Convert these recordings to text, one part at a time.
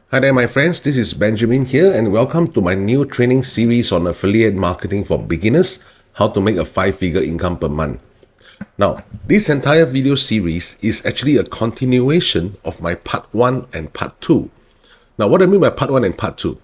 Hi there, my friends. This is Benjamin here, and welcome to my new training series on affiliate marketing for beginners, how to make a 5-figure income per month. Now, this entire video series is actually a continuation of my part 1 and part 2. Now, what I mean by part 1 and part 2,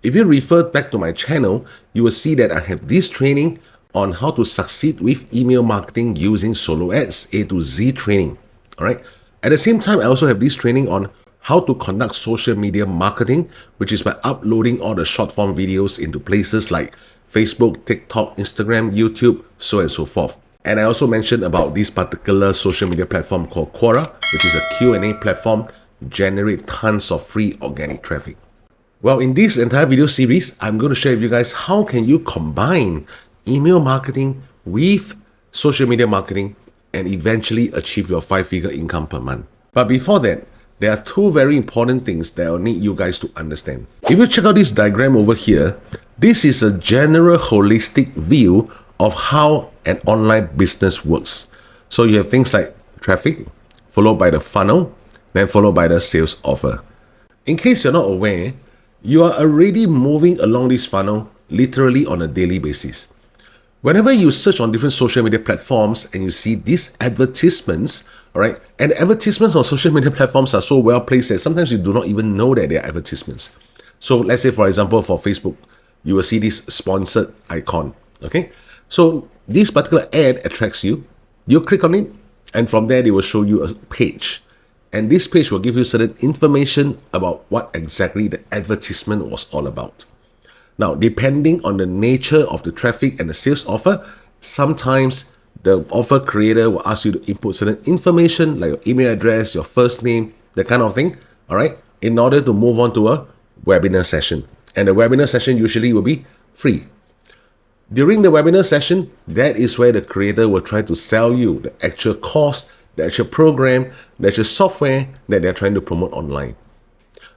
if you refer back to my channel, you will see that I have this training on how to succeed with email marketing using solo ads, A to Z training. All right. At the same time, I also have this training on how to conduct social media marketing, which is by uploading all the short form videos into places like Facebook, TikTok, Instagram, YouTube, so on and so forth. And I also mentioned about this particular social media platform called Quora, which is a Q&A platform, generate tons of free organic traffic. Well, in this entire video series, I'm going to share with you guys how can you combine email marketing with social media marketing and eventually achieve your 5-figure income per month. But before that, there are two very important things that I'll need you guys to understand. If you check out this diagram over here, this is a general holistic view of how an online business works. So you have things like traffic, followed by the funnel, then followed by the sales offer. In case you're not aware, you are already moving along this funnel literally on a daily basis. Whenever you search on different social media platforms and you see these advertisements, all right, and advertisements on social media platforms are so well placed that sometimes you do not even know that they are advertisements. So let's say, for example, for Facebook, you will see this sponsored icon. Okay, so this particular ad attracts you. You click on it, and from there they will show you a page, and this page will give you certain information about what exactly the advertisement was all about. Now, depending on the nature of the traffic and the sales offer, sometimes the offer creator will ask you to input certain information like your email address, your first name, that kind of thing, all right, in order to move on to a webinar session. And the webinar session usually will be free. During the webinar session, that is where the creator will try to sell you the actual course, the actual program, the actual software that they're trying to promote online.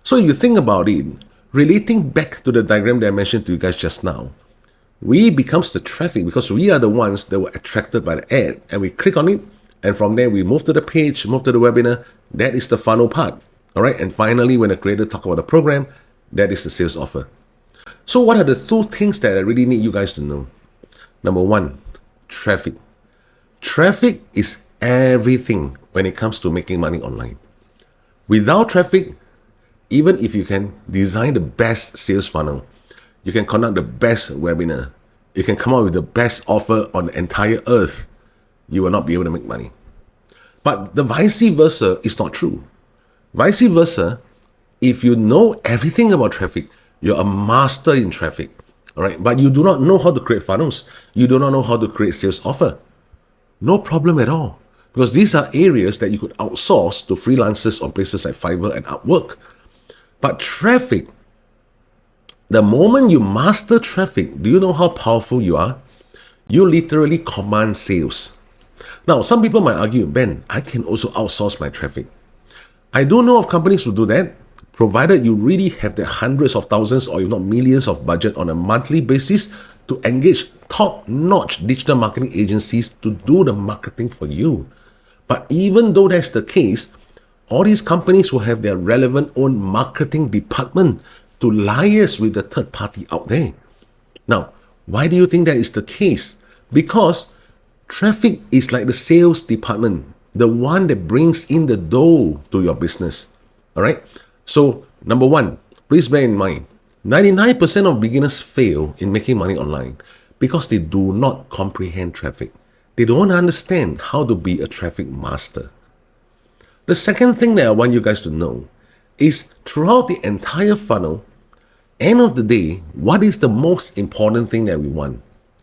So if you think about it, relating back to the diagram that I mentioned to you guys just now, we becomes the traffic because we are the ones that were attracted by the ad, and we click on it, and from there we move to the page, move to the webinar. That is the funnel part. All right, and finally, when the creator talk about the program, that is the sales offer. So what are the two things that I really need you guys to know? Number one, traffic. Traffic is everything when it comes to making money online. Without traffic, even if you can design the best sales funnel, you can conduct the best webinar, you can come out with the best offer on the entire earth, you will not be able to make money. But the vice versa is not true. Vice versa, if you know everything about traffic, you're a master in traffic, all right, but you do not know how to create funnels, you do not know how to create sales offer, no problem at all. Because these are areas that you could outsource to freelancers on places like Fiverr and Upwork. But traffic, the moment you master traffic, do you know how powerful you are? You literally command sales. Now, some people might argue, Ben, I can also outsource my traffic. I do know of companies who do that, provided you really have the hundreds of thousands or if not millions of budget on a monthly basis to engage top-notch digital marketing agencies to do the marketing for you. But even though that's the case, all these companies will have their relevant own marketing department to liaise with the third party out there. Now, why do you think that is the case? Because traffic is like the sales department, the one that brings in the dough to your business. All right. So, number one, please bear in mind, 99% of beginners fail in making money online because they do not comprehend traffic. They don't understand how to be a traffic master. The second thing that I want you guys to know is throughout the entire funnel, end of the day, what is the most important thing that we want?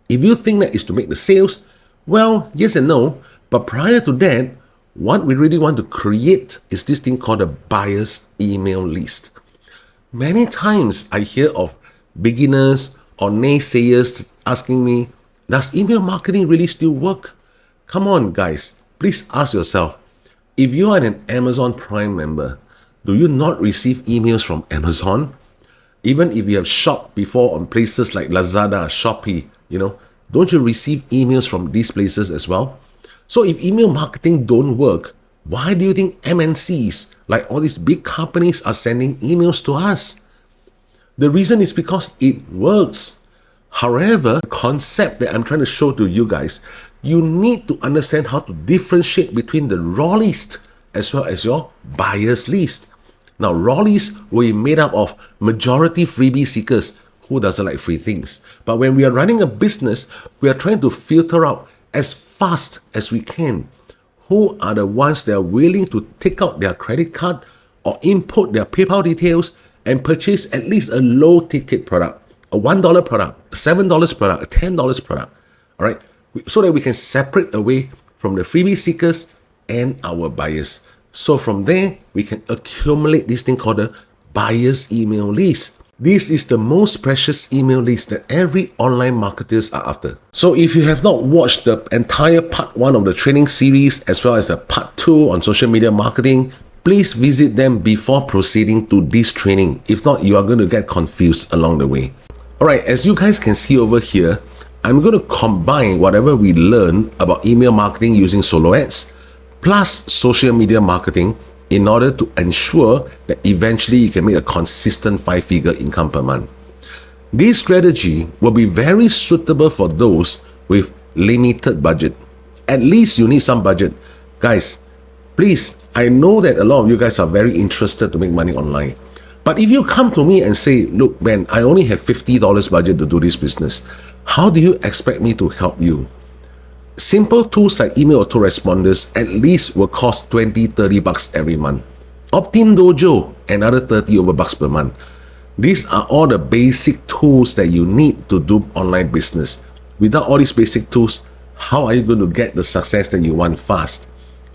If you think that is to make the sales, well, yes and no. But prior to that, what we really want to create is this thing called a buyer's email list. Many times I hear of beginners or naysayers asking me, does email marketing really still work? Come on, guys, please ask yourself, if you are an Amazon Prime member, do you not receive emails from Amazon? Even if you have shopped before on places like Lazada, Shopee, don't you receive emails from these places as well? So if email marketing don't work, Why do you think MNCs, like all these big companies, are sending emails to us? The reason is because it works. However, the concept that I'm trying to show to you guys, you need to understand how to differentiate between the raw list as well as your buyer's list. Now, raw list will be made up of majority freebie seekers. Who doesn't like free things? But when we are running a business, we are trying to filter out as fast as we can who are the ones that are willing to take out their credit card or input their PayPal details and purchase at least a low ticket product, a $1 product, a $7 product, a $10 product. All right, so that we can separate away from the freebie seekers and our buyers. So from there, we can accumulate this thing called the buyer's email list. This is the most precious email list that every online marketers are after. So if you have not watched the entire part 1 of the training series as well as the part 2 on social media marketing, please visit them before proceeding to this training. If not, you are going to get confused along the way. Alright, as you guys can see over here, I'm going to combine whatever we learn about email marketing using solo ads plus social media marketing in order to ensure that eventually you can make a consistent 5-figure income per month. This strategy will be very suitable for those with limited budget. At least you need some budget. Guys, please, I know that a lot of you guys are very interested to make money online. But if you come to me and say, look, man, I only have $50 budget to do this business, how do you expect me to help you? Simple tools like email autoresponders at least will cost $20-30 every month. Optin Dojo, another $30 per month. These are all the basic tools that you need to do online business. Without all these basic tools, how are you going to get the success that you want fast?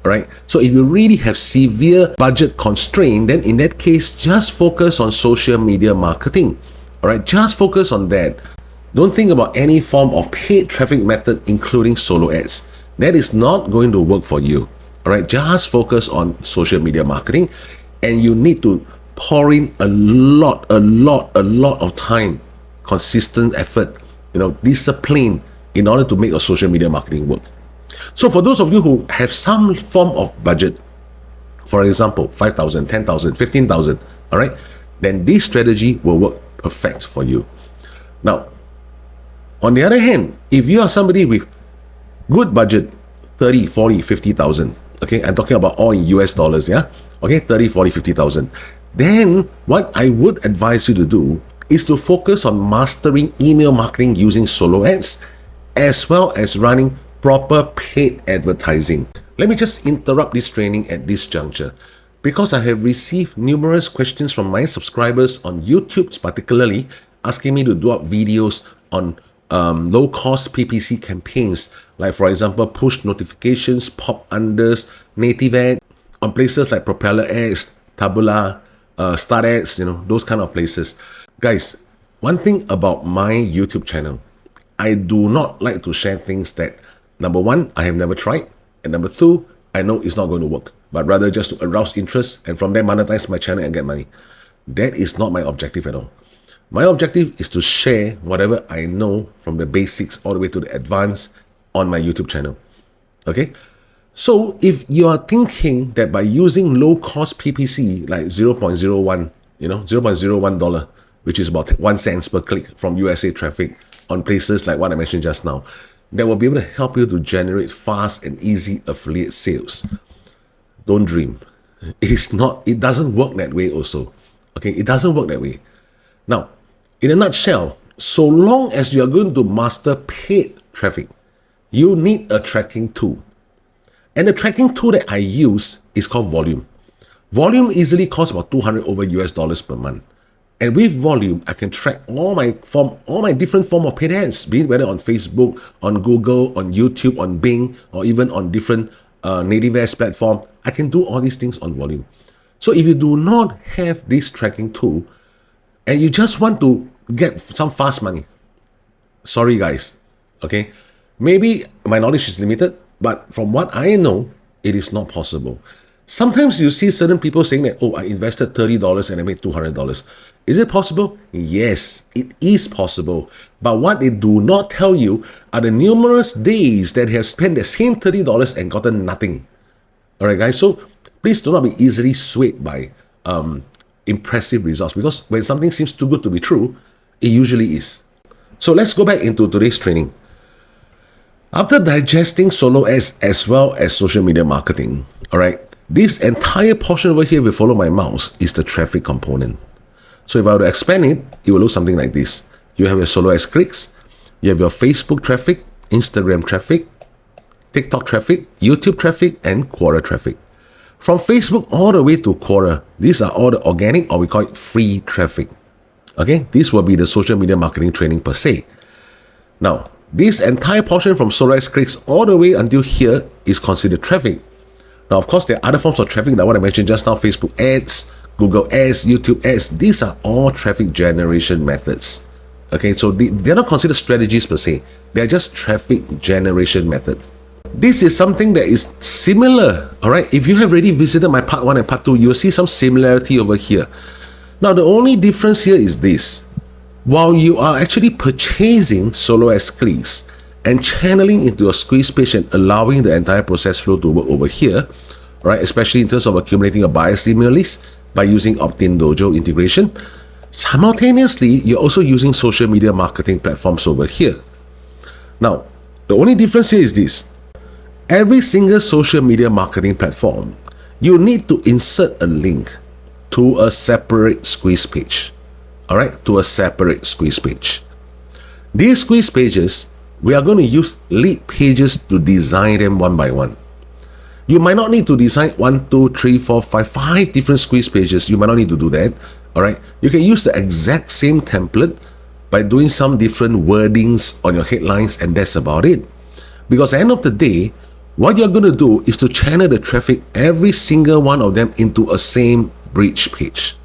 Alright, so if you really have severe budget constraint, then in that case, just focus on social media marketing. Alright, just focus on that. Don't think about any form of paid traffic method, including solo ads. That is not going to work for you. Alright, just focus on social media marketing, and you need to pour in a lot of time, consistent effort, discipline in order to make your social media marketing work. So for those of you who have some form of budget, for example, 5,000, 10,000, 15,000, all right, then this strategy will work perfect for you. Now, on the other hand, if you are somebody with good budget, 30, 40, 50,000, okay, I'm talking about all in US dollars, yeah, okay, 30, 40, 50,000, then what I would advise you to do is to focus on mastering email marketing using solo ads, as well as running proper paid advertising. Let me just interrupt this training at this juncture because I have received numerous questions from my subscribers on YouTube, particularly asking me to do up videos on low-cost PPC campaigns, like for example, push notifications, pop unders, native ads on places like Propeller Ads, Taboola, Start Ads, those kind of places. Guys, one thing about my YouTube channel, I do not like to share things that, number one, I have never tried, and number two, I know it's not going to work, but rather just to arouse interest and from there monetize my channel and get money. That is not my objective at all. My objective is to share whatever I know from the basics all the way to the advanced on my YouTube channel. Okay? So if you are thinking that by using low-cost PPC like 0.01, $0.01, which is about 1 cent per click from USA traffic on places like what I mentioned just now, that will be able to help you to generate fast and easy affiliate sales, don't dream. It doesn't work that way also. Okay? It doesn't work that way. Now, in a nutshell, so long as you are going to master paid traffic, you need a tracking tool. And the tracking tool that I use is called Volume. Volume easily costs about $200 per month. And with Volume, I can track all my different form of paid ads, be it whether on Facebook, on Google, on YouTube, on Bing, or even on different native ads platform. I can do all these things on Volume. So if you do not have this tracking tool, and you just want to get some fast money, sorry guys, okay? Maybe my knowledge is limited, but from what I know, it is not possible. Sometimes you see certain people saying that, oh, I invested $30 and I made $200. Is it possible? Yes, it is possible. But what they do not tell you are the numerous days that they have spent the same $30 and gotten nothing. All right, guys. So please do not be easily swayed by impressive results, because when something seems too good to be true, it usually is. So let's go back into today's training. After digesting solo ads as well as social media marketing, all right, this entire portion over here, if you follow my mouse, is the traffic component. So if I were to expand it, it will look something like this. You have your solo ads clicks, you have your Facebook traffic, Instagram traffic, TikTok traffic, YouTube traffic, and Quora traffic. From Facebook all the way to Quora, these are all the organic, or we call it free traffic. Okay, this will be the social media marketing training per se. Now, this entire portion from solo ads clicks all the way until here is considered traffic. Now, of course, there are other forms of traffic like what I mentioned just now: Facebook ads, Google ads, YouTube ads. These are all traffic generation methods. Okay, so they're not considered strategies per se. They're just traffic generation methods. This is something that is similar, all right? If you have already visited my part 1 and part 2, you'll see some similarity over here. Now, the only difference here is this. While you are actually purchasing solo ads clicks and channeling into a squeeze page and allowing the entire process flow to work over here, right? Especially in terms of accumulating a buyer's email list by using Optin Dojo integration, simultaneously, you're also using social media marketing platforms over here. Now, the only difference here is this. Every single social media marketing platform, you need to insert a link to a separate squeeze page. All right, to a separate squeeze page. These squeeze pages, we are going to use Leadpages to design them one by one. You might not need to design 1, 2, 3, 4, 5 different squeeze pages. You might not need to do that. All right, you can use the exact same template by doing some different wordings on your headlines, and that's about it. Because at the end of the day, what you're going to do is to channel the traffic, every single one of them, into a same bridge page,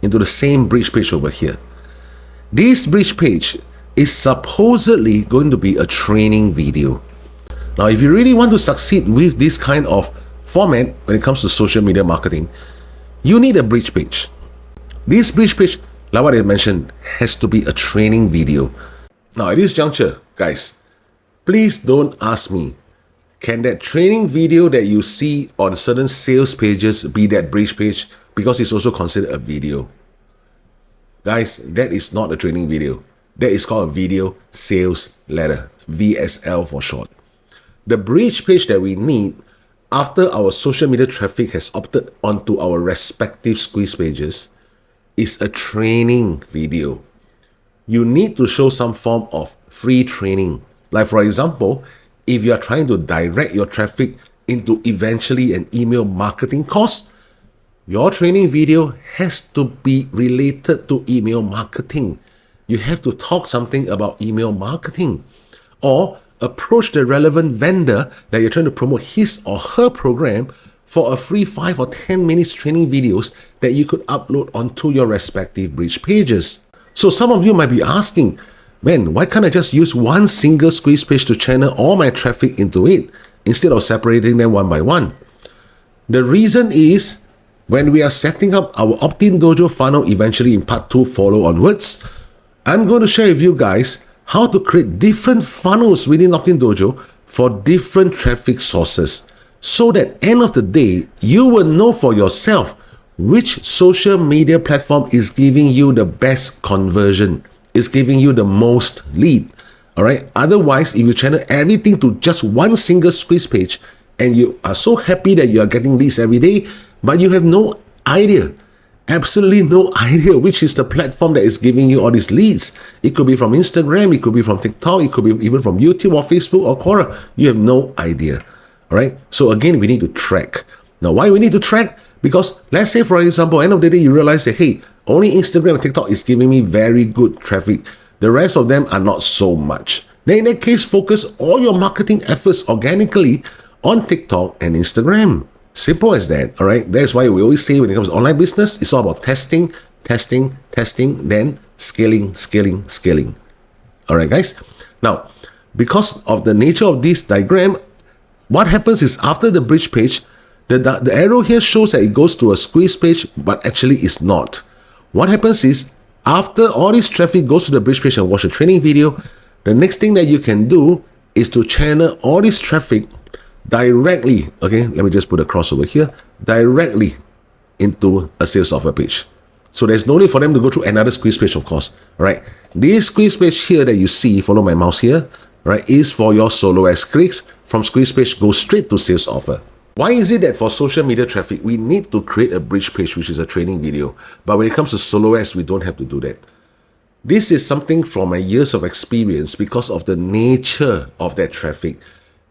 into the same bridge page over here. This bridge page is supposedly going to be a training video. Now, if you really want to succeed with this kind of format when it comes to social media marketing, you need a bridge page. This bridge page, like what I mentioned, has to be a training video. Now, at this juncture, guys, please don't ask me, can that training video that you see on certain sales pages be that bridge page, because it's also considered a video? Guys, that is not a training video. That is called a video sales letter, VSL for short. The bridge page that we need after our social media traffic has opted onto our respective squeeze pages is a training video. You need to show some form of free training. Like, for example, if you are trying to direct your traffic into eventually an email marketing course, your training video has to be related to email marketing. You have to talk something about email marketing, or approach the relevant vendor that you're trying to promote his or her program for a free 5 or 10 minutes training videos that you could upload onto your respective bridge pages. So some of you might be asking, man, why can't I just use one single squeeze page to channel all my traffic into it instead of separating them one by one? The reason is, when we are setting up our Optin Dojo funnel eventually in part 2 follow onwards, I'm going to share with you guys how to create different funnels within Optin Dojo for different traffic sources, so that end of the day, you will know for yourself which social media platform is giving you the best conversion, is giving you the most lead. All right. Otherwise, if you channel everything to just one single squeeze page and you are so happy that you are getting leads every day, but you have no idea, absolutely no idea which is the platform that is giving you all these leads. It could be from Instagram, it could be from TikTok, it could be even from YouTube or Facebook or Quora. You have no idea. All right. So again, we need to track. Now, why we need to track? Because let's say, for example, end of the day, you realize that, hey, only Instagram and TikTok is giving me very good traffic. The rest of them are not so much. Then in that case, focus all your marketing efforts organically on TikTok and Instagram. Simple as that. All right. That's why we always say when it comes to online business, it's all about testing, then scaling. All right, guys. Now, because of the nature of this diagram, what happens is after the bridge page, the arrow here shows that it goes to a squeeze page, but actually it's not. What happens is, after all this traffic goes to the bridge page and watch a training video, the next thing that you can do is to channel all this traffic directly, okay, let me just put a cross over here, directly into a sales offer page. So there's no need for them to go through another squeeze page, of course, right? This squeeze page here that you see, follow my mouse here, right, is for your solo as clicks. From squeeze page, go straight to sales offer. Why is it that for social media traffic, we need to create a bridge page, which is a training video, but when it comes to solo ads, we don't have to do that? This is something from my years of experience because of the nature of that traffic.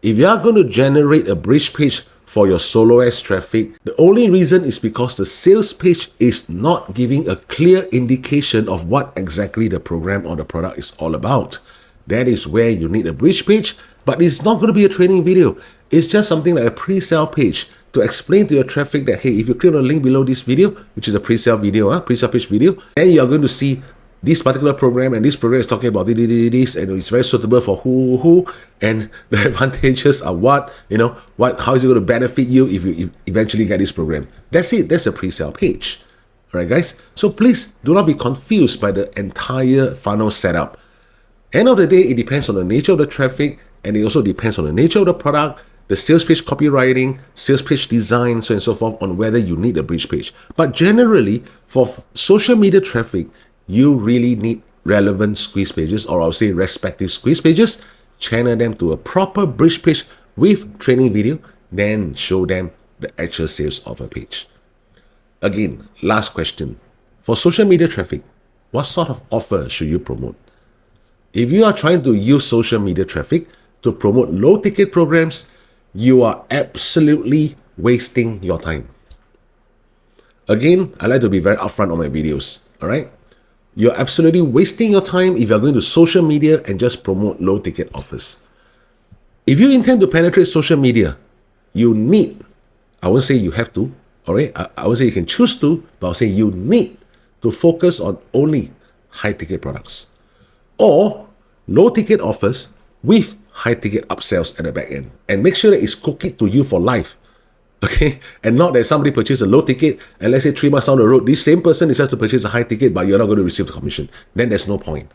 If you are going to generate a bridge page for your solo ads traffic, the only reason is because the sales page is not giving a clear indication of what exactly the program or the product is all about. That is where you need a bridge page, but it's not going to be a training video. It's just something like a pre-sale page to explain to your traffic that, hey, if you click on the link below this video, which is a pre-sale video, pre-sale page video, then you are going to see this particular program, and this program is talking about this, and it's very suitable for who, and the advantages are what, how is it going to benefit you if you eventually get this program. That's it. That's a pre-sale page. All right, guys? So please do not be confused by the entire funnel setup. End of the day, it depends on the nature of the traffic, and it also depends on the nature of the product, the sales page copywriting, sales page design, so on and so forth, on whether you need a bridge page. But generally, for social media traffic, you really need relevant squeeze pages, or I'll say respective squeeze pages. Channel them to a proper bridge page with training video, then show them the actual sales offer page. Again, last question. For social media traffic, what sort of offer should you promote? If you are trying to use social media traffic to promote low-ticket programs, you are absolutely wasting your time. Again, I like to be very upfront on my videos, all right? You're absolutely wasting your time if you're going to social media and just promote low-ticket offers. If you intend to penetrate social media, you need, I won't say you have to, all right? I won't say you can choose to, but I'll say you need to focus on only high-ticket products or low-ticket offers with high-ticket upsells at the back end, and make sure that it's cookie to you for life. Okay, and not that somebody purchased a low ticket and let's say 3 months down the road, this same person decides to purchase a high ticket, but you're not going to receive the commission. Then there's no point.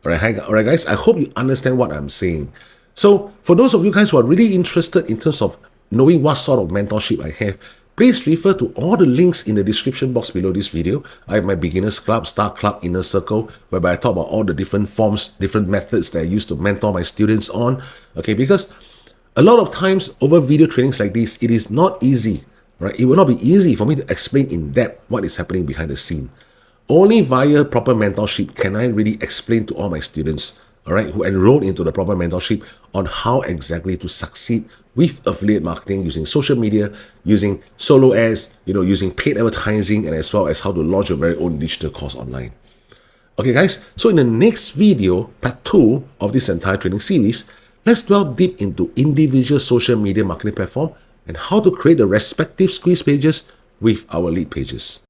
All right, guys, I hope you understand what I'm saying. So for those of you guys who are really interested in terms of knowing what sort of mentorship I have, please refer to all the links in the description box below this video. I have my beginners club, start club, inner circle, whereby I talk about all the different forms, different methods that I use to mentor my students on. Okay, because a lot of times over video trainings like this, it is not easy, right? It will not be easy for me to explain in depth what is happening behind the scene. Only via proper mentorship can I really explain to all my students, all right, who enroll into the proper mentorship on how exactly to succeed with affiliate marketing using social media, using solo ads, using paid advertising, and as well as how to launch your very own digital course online. Okay, guys, so in the next video, part 2 of this entire training series, let's delve deep into individual social media marketing platform and how to create the respective squeeze pages with our lead pages.